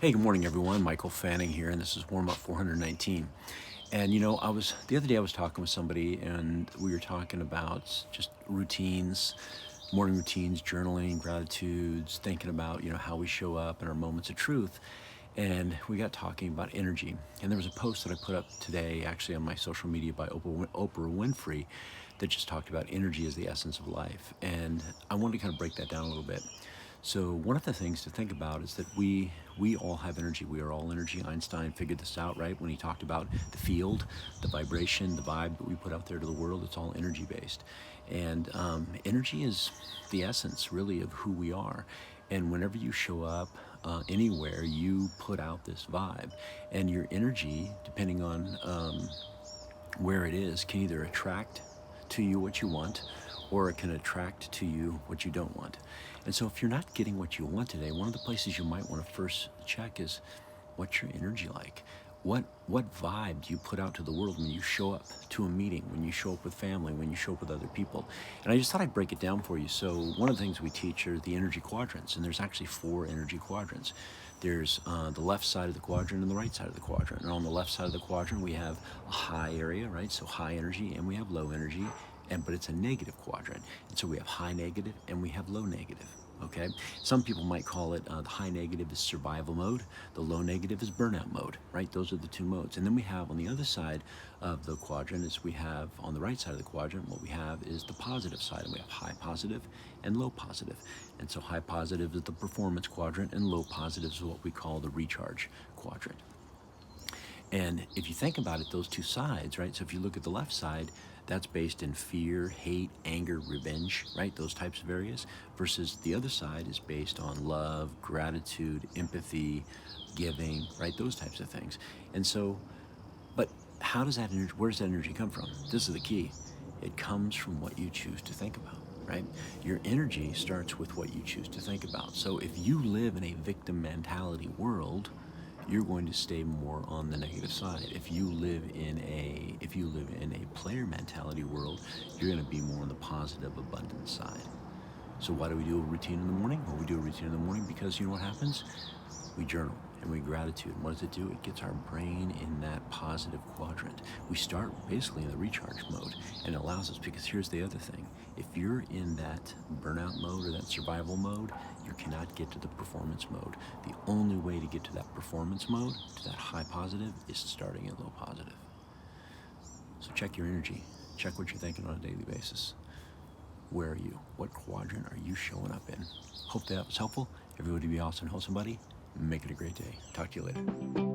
Hey, good morning, everyone. Michael Fanning here, and this is Warm Up 419. And the other day I was talking with somebody, and we were talking about just routines, morning routines, journaling, gratitudes, thinking about how we show up in our moments of truth. And we got talking about energy. And there was a post that I put up today, actually on my social media by Oprah Winfrey, that just talked about energy as the essence of life. And I wanted to kind of break that down a little bit. So one of the things to think about is that we all have energy. We are all energy. Einstein figured this out, right? When he talked about the field, the vibration, the vibe that we put out there to the world, it's all energy based. And energy is the essence, really, of who we are. And whenever you show up anywhere, you put out this vibe. And your energy, depending on where it is, can either attract to you what you want, or it can attract to you what you don't want. And so if you're not getting what you want today, one of the places you might want to first check is, what's your energy like? What vibe do you put out to the world when you show up to a meeting, when you show up with family, when you show up with other people? And I just thought I'd break it down for you. So one of the things we teach are the energy quadrants, and there's actually 4 energy quadrants. There's the left side of the quadrant and the right side of the quadrant. And on the left side of the quadrant, we have a high area, right? So high energy, and we have low energy, but it's a negative quadrant. And so we have high negative and we have low negative. Okay, some people might call it the high negative is survival mode, the low negative is burnout mode, right? Those are the 2 modes. And then we have on the other side of the quadrant, is we have on the right side of the quadrant, what we have is the positive side, and we have high positive and low positive. And so high positive is the performance quadrant, and low positive is what we call the recharge quadrant. And if you think about it, those 2 sides, right? So if you look at the left side, that's based in fear, hate, anger, revenge, right? Those types of areas. Versus the other side is based on love, gratitude, empathy, giving, right? Those types of things. And so, but how does that energy, where does that energy come from? This is the key. It comes from what you choose to think about, right? Your energy starts with what you choose to think about. So if you live in a victim mentality world, you're going to stay more on the negative side. If you live in a player mentality world, you're going to be more on the positive, abundant side. So why do we do a routine in the morning? Well, we do a routine in the morning because you know what happens? We journal and we gratitude. And what does it do? It gets our brain in that positive quadrant. We start basically in the recharge mode, and it allows us, because here's the other thing. If you're in that burnout mode or that survival mode, you cannot get to the performance mode. The only way to get to that performance mode, to that high positive, is starting at low positive. So check your energy. Check what you're thinking on a daily basis. Where are you? What quadrant are you showing up in? Hope that was helpful. Everybody be awesome. Help somebody. Make it a great day. Talk to you later.